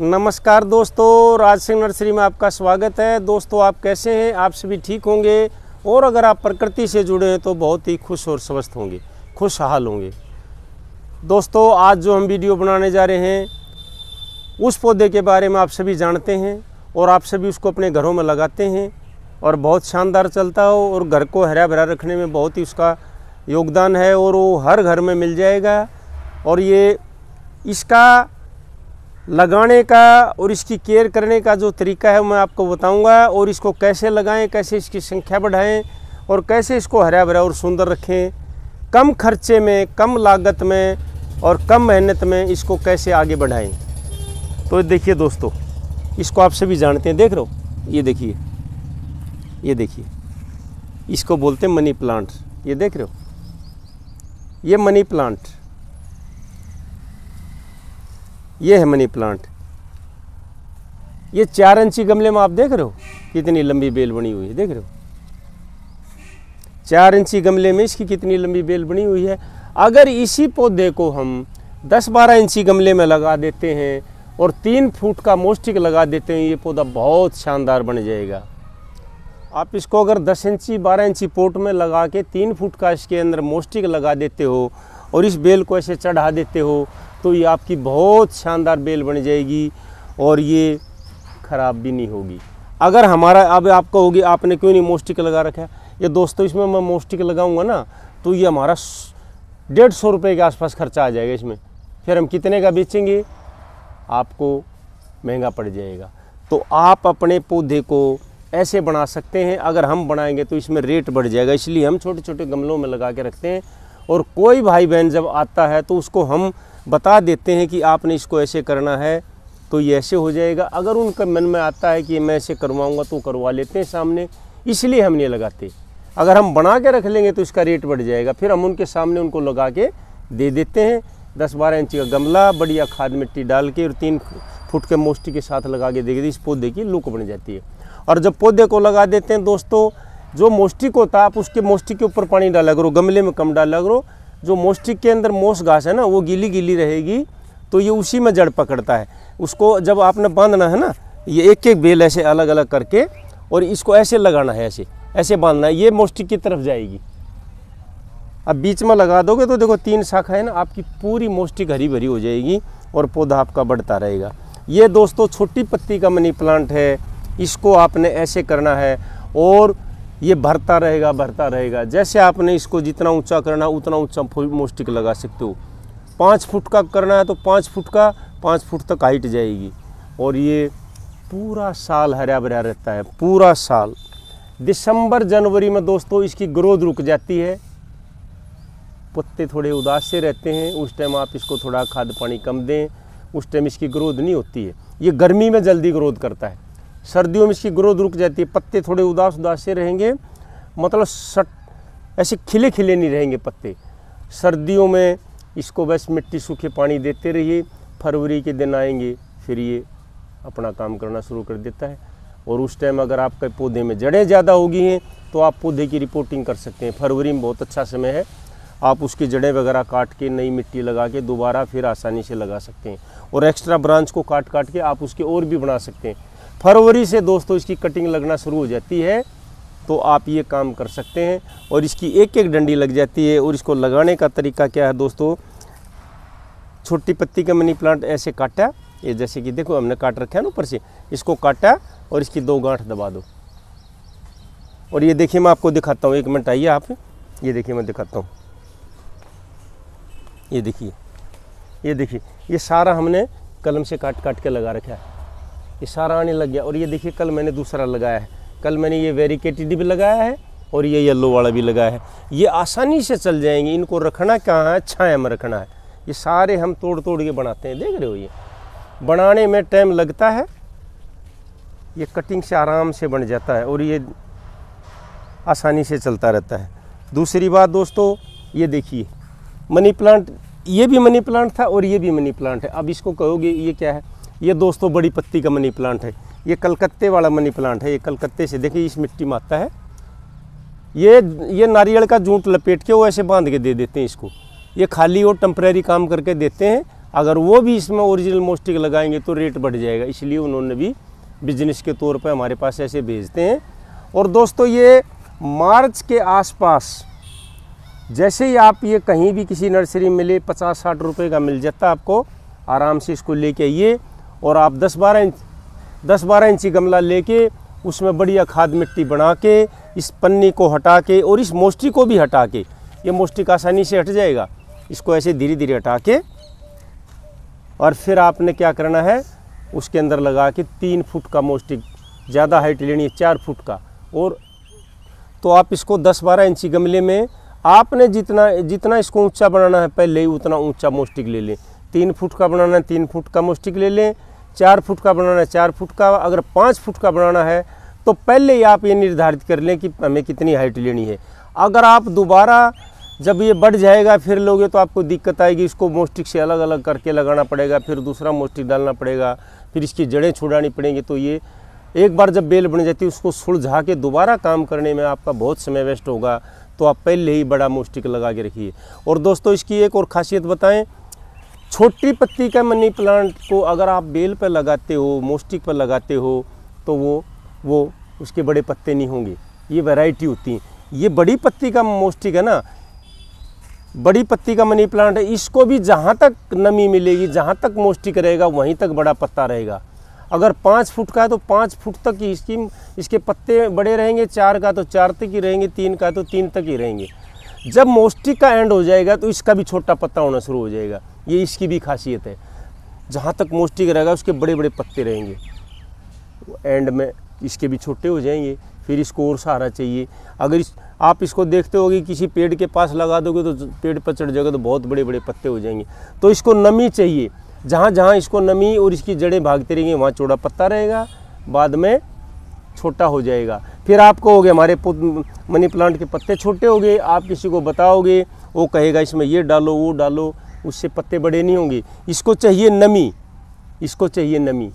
नमस्कार दोस्तों, राज सिंह नर्सरी में आपका स्वागत है। दोस्तों आप कैसे हैं? आप सभी ठीक होंगे और अगर आप प्रकृति से जुड़े हैं तो बहुत ही खुश और स्वस्थ होंगे, खुशहाल होंगे। दोस्तों आज जो हम वीडियो बनाने जा रहे हैं उस पौधे के बारे में आप सभी जानते हैं और आप सभी उसको अपने घरों में लगाते हैं और बहुत शानदार चलता हो और घर को हरा भरा रखने में बहुत ही उसका योगदान है और वो हर घर में मिल जाएगा। और ये इसका लगाने का और इसकी केयर करने का जो तरीका है मैं आपको बताऊंगा और इसको कैसे लगाएं, कैसे इसकी संख्या बढ़ाएं और कैसे इसको हरा भरा और सुंदर रखें, कम खर्चे में, कम लागत में और कम मेहनत में इसको कैसे आगे बढ़ाएं। तो देखिए दोस्तों, इसको आप सभी जानते हैं, देख रहे हो, ये देखिए इसको बोलते हैं मनी प्लांट। ये देख रहे हो, ये मनी प्लांट, ये है मनी प्लांट। ये 4 इंची गमले में आप देख रहे हो कितनी लंबी बेल बनी हुई है, देख रहे हो 4 इंची गमले में इसकी कितनी लंबी बेल बनी हुई है। अगर इसी पौधे को हम 10-12 इंची गमले में लगा देते हैं और 3 फुट का मोस्टिक लगा देते हैं, ये पौधा बहुत शानदार बन जाएगा। आप इसको अगर 10 इंची 12 इंची पोट में लगा के 3 फुट का इसके अंदर मोस्टिक लगा देते हो और इस बेल को ऐसे चढ़ा देते हो तो ये आपकी बहुत शानदार बेल बन जाएगी और ये ख़राब भी नहीं होगी। अगर हमारा, अब आप कहोगे आपने क्यों नहीं मोस्टिक लगा रखा है, ये दोस्तों इसमें मैं मोस्टिक लगाऊंगा ना तो ये हमारा 150 रुपये के आसपास खर्चा आ जाएगा इसमें। फिर हम कितने का बेचेंगे, आपको महंगा पड़ जाएगा। तो आप अपने पौधे को ऐसे बना सकते हैं, अगर हम बनाएंगे तो इसमें रेट बढ़ जाएगा, इसलिए हम छोटे छोटे गमलों में लगा के रखते हैं। और कोई भाई बहन जब आता है तो उसको हम बता देते हैं कि आपने इसको ऐसे करना है तो ये ऐसे हो जाएगा। अगर उनका मन में आता है कि मैं ऐसे करवाऊंगा तो करवा लेते हैं सामने, इसलिए हम नहीं लगाते। अगर हम बना के रख लेंगे तो इसका रेट बढ़ जाएगा, फिर हम उनके सामने उनको लगा के दे देते हैं। 10-12 इंची का गमला बढ़िया खाद मिट्टी डाल के और 3 फुट के मोस्टिक के साथ लगा के देंगे, इस पौधे की लुक बन जाती है। और जब पौधे को लगा देते हैं दोस्तों, जो मोस्टिक होता है आप उसके मोस्टिक के ऊपर पानी डाला करो, गमले में कम डाला करो। जो मोस्टिक के अंदर मोस घास है ना वो गीली गीली रहेगी तो ये उसी में जड़ पकड़ता है। उसको जब आपने बांधना है ना, ये एक एक बेल ऐसे अलग अलग करके और इसको ऐसे लगाना है, ऐसे बांधना है, ये मोस्टिक की तरफ जाएगी। अब बीच में लगा दोगे तो देखो 3 शाखा है ना, आपकी पूरी मोस्टिक हरी भरी हो जाएगी और पौधा आपका बढ़ता रहेगा। ये दोस्तों छोटी पत्ती का मनी प्लांट है, इसको आपने ऐसे करना है और ये भरता रहेगा। जैसे आपने इसको जितना ऊंचा करना उतना ऊंचा मोस्टिक लगा सकते हो। 5 फुट का करना है तो 5 फुट का 5 फुट तक हाइट जाएगी और ये पूरा साल हरा भरा रहता है, पूरा साल। दिसंबर जनवरी में दोस्तों इसकी ग्रोथ रुक जाती है, पत्ते थोड़े उदास से रहते हैं, उस टाइम आप इसको थोड़ा खाद पानी कम दें, उस टाइम इसकी ग्रोथ नहीं होती है। ये गर्मी में जल्दी ग्रोथ करता है, सर्दियों में इसकी ग्रोथ रुक जाती है, पत्ते थोड़े उदास से रहेंगे, मतलब ऐसे खिले खिले नहीं रहेंगे पत्ते। सर्दियों में इसको बस मिट्टी सूखे पानी देते रहिए, फरवरी के दिन आएंगे फिर ये अपना काम करना शुरू कर देता है। और उस टाइम अगर आपके पौधे में जड़ें ज़्यादा होगी हैं तो आप पौधे की रिपोर्टिंग कर सकते हैं। फरवरी में बहुत अच्छा समय है, आप उसकी जड़ें वगैरह काट के नई मिट्टी लगा के दोबारा फिर आसानी से लगा सकते हैं और एक्स्ट्रा ब्रांच को काट के आप उसके और भी बना सकते हैं। फरवरी से दोस्तों इसकी कटिंग लगना शुरू हो जाती है तो आप ये काम कर सकते हैं और इसकी एक एक डंडी लग जाती है। और इसको लगाने का तरीका क्या है दोस्तों, छोटी पत्ती का मनी प्लांट ऐसे काटा, ये जैसे कि देखो हमने काट रखा है ना ऊपर से, इसको काटा और इसकी 2 गांठ दबा दो। और ये देखिए मैं आपको दिखाता हूँ, 1 मिनट आइए आप, ये देखिए मैं दिखाता हूँ। ये देखिए ये सारा हमने कलम से काट के लगा रखा है, ये सारा आने लग गया। और ये देखिए कल मैंने दूसरा लगाया है, कल मैंने ये वेरिकेटेड भी लगाया है और ये येलो वाला भी लगाया है। ये आसानी से चल जाएंगे, इनको रखना कहाँ है, छाया में रखना है। ये सारे हम तोड़ के बनाते हैं, देख रहे हो, ये बनाने में टाइम लगता है, ये कटिंग से आराम से बन जाता है और ये आसानी से चलता रहता है। दूसरी बात दोस्तों, ये देखिए मनी प्लांट, ये भी मनी प्लांट था और ये भी मनी प्लांट है। अब इसको कहोगे ये क्या है, ये दोस्तों बड़ी पत्ती का मनी प्लांट है, ये कलकत्ते वाला मनी प्लांट है। ये कलकत्ते से देखिए इस मिट्टी में आता है, ये नारियल का जूट लपेट के वो ऐसे बांध के दे देते हैं इसको। ये खाली और टेम्परेरी काम करके देते हैं अगर वो भी इसमें ओरिजिनल मोस्टिक लगाएंगे तो रेट बढ़ जाएगा, इसलिए उन्होंने भी बिजनेस के तौर पे हमारे पास ऐसे भेजते हैं। और दोस्तों ये मार्च के आसपास जैसे ही आप ये कहीं भी किसी नर्सरी मिले 50-60 रुपये का मिल जाता है आपको, आराम से इसको लेके आइए और आप 10-12 इंची गमला लेके उसमें बढ़िया खाद मिट्टी बना के इस पन्नी को हटा के और इस मोस्टिक को भी हटा के, ये मोस्टिक आसानी से हट जाएगा, इसको ऐसे धीरे धीरे हटा के और फिर आपने क्या करना है उसके अंदर लगा के 3 फुट का मोस्टिक, ज़्यादा हाइट लेनी है 4 फुट का। और तो आप इसको 10-12 इंची गमले में आपने जितना इसको ऊंचा बनाना है पहले ही उतना ऊंचा मोस्टिक ले लें। 3 फुट का बनाना है 3 फुट का मोस्टिक ले लें, 4 फुट का बनाना है 4 फुट का, अगर 5 फुट का बनाना है तो पहले ही आप ये निर्धारित कर लें कि हमें कितनी हाइट लेनी है। अगर आप दोबारा जब ये बढ़ जाएगा फिर लोगे तो आपको दिक्कत आएगी, इसको मोस्टिक से अलग अलग करके लगाना पड़ेगा, फिर दूसरा मोस्टिक डालना पड़ेगा, फिर इसकी जड़ें छुड़ानी पड़ेंगी। तो ये एक बार जब बेल बन जाती है उसको सुलझा के दोबारा काम करने में आपका बहुत समय वेस्ट होगा। तो आप पहले ही बड़ा मोस्टिक लगा के रखिए। और दोस्तों इसकी एक और खासियत बताएं, छोटी पत्ती का मनी प्लांट को अगर आप बेल पर लगाते हो, मोस्टिक पर लगाते हो तो वो उसके बड़े पत्ते नहीं होंगे, ये वैरायटी होती है। ये बड़ी पत्ती का मोस्टिक है ना, बड़ी पत्ती का मनी प्लांट है, इसको भी जहाँ तक नमी मिलेगी, जहाँ तक मोस्टिक रहेगा वहीं तक बड़ा पत्ता रहेगा। अगर 5 फुट का है तो 5 फुट तक ही इसके पत्ते बड़े रहेंगे, 4 का तो 4 तक ही रहेंगे, 3 का तो 3 तक ही रहेंगे। जब मोस्टिक का एंड हो जाएगा तो इसका भी छोटा पत्ता होना शुरू हो जाएगा, ये इसकी भी खासियत है। जहाँ तक मोस्टिक रहेगा उसके बड़े बड़े पत्ते रहेंगे, एंड में इसके भी छोटे हो जाएंगे। फिर इसको और सहारा चाहिए। अगर आप इसको देखते होगे किसी पेड़ के पास लगा दोगे तो पेड़ पर चढ़ जाएगा तो बहुत बड़े बड़े पत्ते हो जाएंगे। तो इसको नमी चाहिए, जहाँ जहाँ इसको नमी और इसकी जड़ें भागती रहेंगी वहाँ चौड़ा पत्ता रहेगा, बाद में छोटा हो जाएगा। फिर आपको हो गए हमारे मनी प्लांट के पत्ते छोटे हो गए, आप किसी को बताओगे वो कहेगा इसमें ये डालो वो डालो, उससे पत्ते बड़े नहीं होंगे। इसको चाहिए नमी, इसको चाहिए नमी,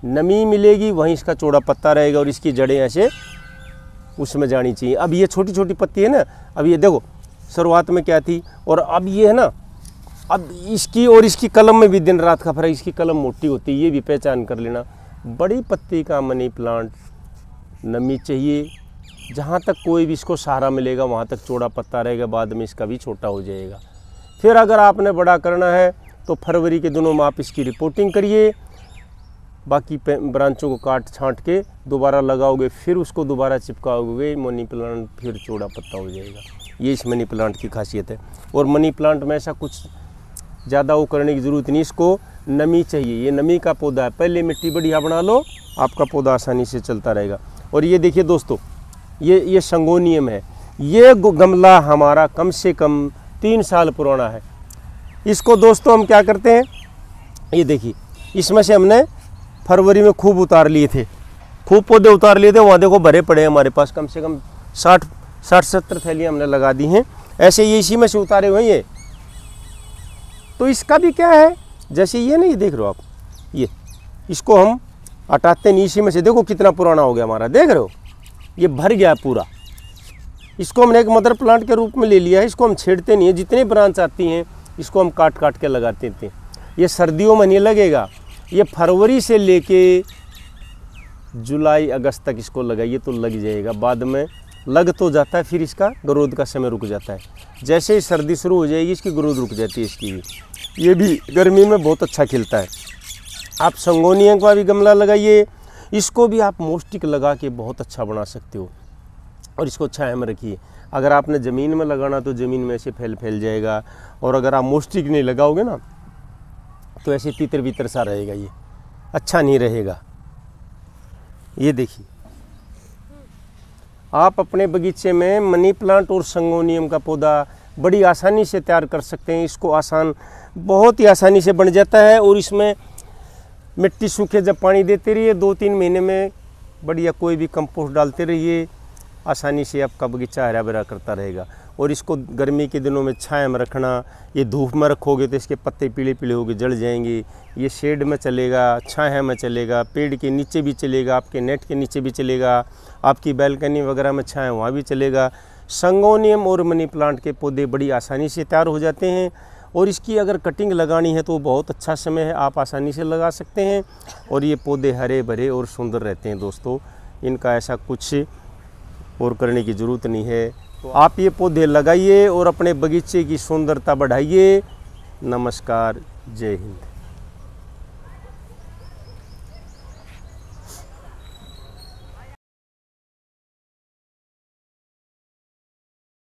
नमी मिलेगी वहीं इसका चौड़ा पत्ता रहेगा और इसकी जड़ें ऐसे उसमें जानी चाहिए। अब ये छोटी छोटी पत्ती है ना, अब ये देखो शुरुआत में क्या थी और अब ये है ना, अब इसकी और इसकी कलम में भी दिन रात का फर्क, इसकी कलम मोटी होती है, ये भी पहचान कर लेना। बड़ी पत्ती का मनी प्लांट नमी चाहिए, जहाँ तक कोई भी इसको सहारा मिलेगा वहाँ तक चौड़ा पत्ता रहेगा, बाद में इसका भी छोटा हो जाएगा। फिर अगर आपने बड़ा करना है तो फरवरी के दिनों में आप इसकी रिपोर्टिंग करिए, बाकी ब्रांचों को काट छांट के दोबारा लगाओगे, फिर उसको दोबारा चिपकाओगे, मनी प्लांट फिर चौड़ा पत्ता हो जाएगा। ये इस मनी प्लांट की खासियत है। और मनी प्लांट में ऐसा कुछ ज़्यादा वो करने की ज़रूरत नहीं, इसको नमी चाहिए, ये नमी का पौधा है। पहले मिट्टी बढ़िया बना लो, आपका पौधा आसानी से चलता रहेगा। और ये देखिए दोस्तों, ये संगोनियम है, ये गमला हमारा कम से कम 3 साल पुराना है। इसको दोस्तों हम क्या करते हैं, ये देखिए इसमें से हमने फरवरी में खूब उतार लिए थे, खूब पौधे उतार लिए थे, वहाँ देखो भरे पड़े हैं हमारे पास, कम से कम 60-70 थैलियाँ हमने लगा दी हैं। ऐसे ये इसी में से उतारे हुए ये। तो इसका भी क्या है, जैसे ये नहीं देख रहे हो आप, ये इसको हम हटाते नहीं, इसी में से देखो कितना पुराना हो गया हमारा, देख रहे हो ये भर गया पूरा। इसको हमने एक मदर प्लांट के रूप में ले लिया है, इसको हम छेड़ते नहीं है, जितनी ब्रांच आती हैं इसको हम काट काट के लगाते थे। ये सर्दियों में नहीं लगेगा, ये फरवरी से लेके जुलाई अगस्त तक इसको लगाइए तो लग जाएगा, बाद में लग तो जाता है, फिर इसका ग्रोथ का समय रुक जाता है। जैसे ही सर्दी शुरू हो जाएगी इसकी ग्रोथ रुक जाती है इसकी भी। ये भी गर्मी में बहुत अच्छा खिलता है। आप संगोनियम का भी गमला लगाइए, इसको भी आप मोस्टिक लगा के बहुत अच्छा बना सकते हो। और इसको छाया में रखिए। अगर आपने ज़मीन में लगाना तो ज़मीन में ऐसे फैल जाएगा, और अगर आप मोस्टिक नहीं लगाओगे ना तो ऐसे तीतर बीतर सा रहेगा, ये अच्छा नहीं रहेगा। ये देखिए आप अपने बगीचे में मनी प्लांट और संगोनियम का पौधा बड़ी आसानी से तैयार कर सकते हैं। इसको बहुत ही आसानी से बन जाता है। और इसमें मिट्टी सूखे जब पानी देते रहिए, 2-3 महीने में बढ़िया कोई भी कंपोस्ट डालते रहिए, आसानी से आपका बगीचा हरा भरा करता रहेगा। और इसको गर्मी के दिनों में छाया में रखना, ये धूप में रखोगे तो इसके पत्ते पीले पीले होकर जल जाएंगे। ये शेड में चलेगा, छाया में चलेगा, पेड़ के नीचे भी चलेगा, आपके नेट के नीचे भी चलेगा, आपकी बैल्कनी वगैरह में छाया वहाँ भी चलेगा। संगोनियम और मनी प्लांट के पौधे बड़ी आसानी से तैयार हो जाते हैं। और इसकी अगर कटिंग लगानी है तो बहुत अच्छा समय है, आप आसानी से लगा सकते हैं। और ये पौधे हरे भरे और सुंदर रहते हैं दोस्तों, इनका ऐसा कुछ और करने की ज़रूरत नहीं है। तो आप ये पौधे लगाइए और अपने बगीचे की सुंदरता बढ़ाइए। नमस्कार, जय हिंद।